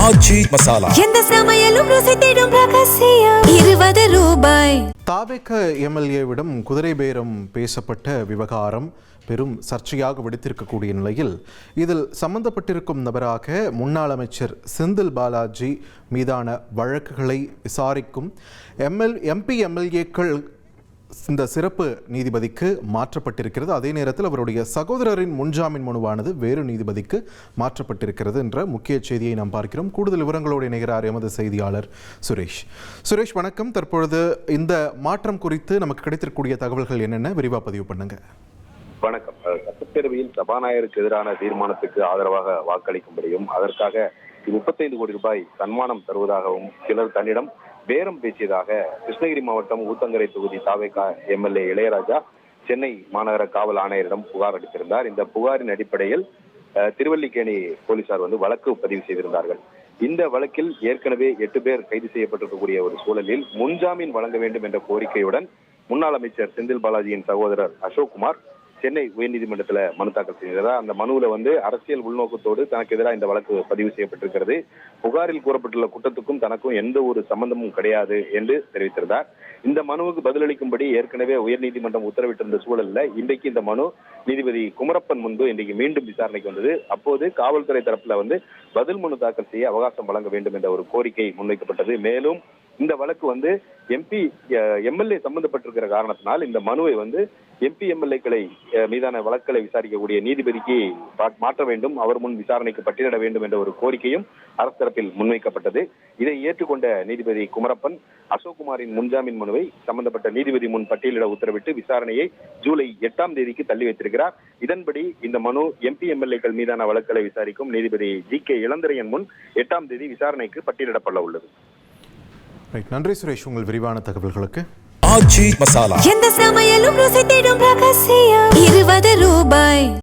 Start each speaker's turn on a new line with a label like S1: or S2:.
S1: ஆச்சி மசாலா.
S2: எந்த சமையலும் ருசி தேடும் ரகசியம். 20 ரூபாய்.
S3: தாவேக எம்எல்ஏவிடம் குதிரை பேரம் பேசப்பட்ட விவகாரம் பெரும் சர்ச்சையாக வெடித்திருக்கக்கூடிய நிலையில் இதில் சம்பந்தப்பட்டிருக்கும் நபராக முன்னாள் அமைச்சர் செந்தில் பாலாஜி மீதான வழக்குகளை விசாரிக்கும் எம்பி எம்எல்ஏக்கள் இந்த சிறப்பு நீதிபதிக்கு மாற்றப்பட்டிருக்கிறது. அதே நேரத்தில் அவருடைய சகோதரரின் முன்ஜாமீன் மனுவானது வேறு நீதிபதிக்கு மாற்றப்பட்டிருக்கிறது என்ற முக்கிய செய்தியை நாம் பார்க்கிறோம். கூடுதல் விவரங்களோடு இணைகிறார் எமது செய்தியாளர் சுரேஷ். வணக்கம். தற்பொழுது இந்த மாற்றம் குறித்து நமக்கு கிடைத்திருக்கக்கூடிய தகவல்கள் என்னென்ன விரிவாக பதிவு பண்ணுங்க.
S4: வணக்கம். சட்டப்பேரவையில் சபாநாயகருக்கு எதிரான தீர்மானத்துக்கு ஆதரவாக வாக்களிக்கும்படியும் அதற்காக 35 கோடி ரூபாய் சன்மானம் தருவதாகவும் சிலர் தன்னிடம் பேரம் பேசியதாக கிருஷ்ணகிரி மாவட்டம் ஊத்தங்கரை தொகுதி தாவேகா எம்எல்ஏ இளையராஜா சென்னை மாநகர காவல் ஆணையரிடம் புகார் அளித்திருந்தார். இந்த புகாரின் அடிப்படையில் திருவல்லிக்கேணி போலீசார் வழக்கு பதிவு செய்திருந்தார்கள். இந்த வழக்கில் ஏற்கனவே 8 பேர் கைது செய்யப்பட்டிருக்கக்கூடிய ஒரு சூழலில் முன்ஜாமீன் வழங்க வேண்டும் என்ற கோரிக்கையுடன் முன்னாள் அமைச்சர் செந்தில் பாலாஜியின் சகோதரர் அசோக்குமார் சென்னை உயர்நீதிமன்றத்தில் மனு தாக்கல் செய்திருந்தார். அந்த மனுவில் அரசியல் உள்நோக்கத்தோடு தனக்கு எதிராக இந்த வழக்கு பதிவு செய்யப்பட்டிருக்கிறது. புகாரில் கூறப்பட்டுள்ள குற்றத்துக்கும் தனக்கும் எந்த ஒரு சம்பந்தமும் கிடையாது என்று தெரிவித்திருந்தார். இந்த மனுவுக்கு பதிலளிக்கும்படி ஏற்கனவே உயர்நீதிமன்றம் உத்தரவிட்டிருந்த சூழலில் இன்றைக்கு இந்த மனு நீதிபதி குமரப்பன் முன்பு இன்றைக்கு மீண்டும் விசாரணைக்கு வந்தது. அப்போது காவல்துறை தரப்புல பதில் மனு தாக்கல் செய்ய அவகாசம் வழங்க வேண்டும் என்ற ஒரு கோரிக்கை முன்வைக்கப்பட்டது. மேலும் இந்த வழக்கு எம்எல்ஏ சம்பந்தப்பட்டிருக்கிற காரணத்தினால் இந்த மனுவை எம்பி எம்எல்ஏக்களை மீதான வழக்குகளை விசாரிக்கக்கூடிய நீதிபதிக்கு மாற்ற வேண்டும், அவர் முன் விசாரணைக்கு பட்டியலிட வேண்டும் என்ற ஒரு கோரிக்கையும் அரசு தரப்பில் முன்வைக்கப்பட்டது. இதை ஏற்றுக்கொண்ட நீதிபதி குமரப்பன் அசோக்குமாரின் முன்ஜாமீன் மனுவை சம்பந்தப்பட்ட நீதிபதி முன் பட்டியலிட உத்தரவிட்டு விசாரணையை ஜூலை 8ஆம் தேதிக்கு தள்ளி வைத்திருக்கிறார். இதன்படி இந்த மனு எம்பி எம்எல்ஏக்கள் மீதான வழக்குகளை விசாரிக்கும் நீதிபதி ஜி.கே. இளந்திரையன் முன் 8ஆம் தேதி விசாரணைக்கு பட்டியலிடப்பட உள்ளது.
S3: நன்றி சுரேஷ், உங்கள் விரிவான தகவல்களுக்கு.
S1: ஆச்சி மசாலா.
S2: எந்த சமையலும் ருசி தேடும் ரகசியம்.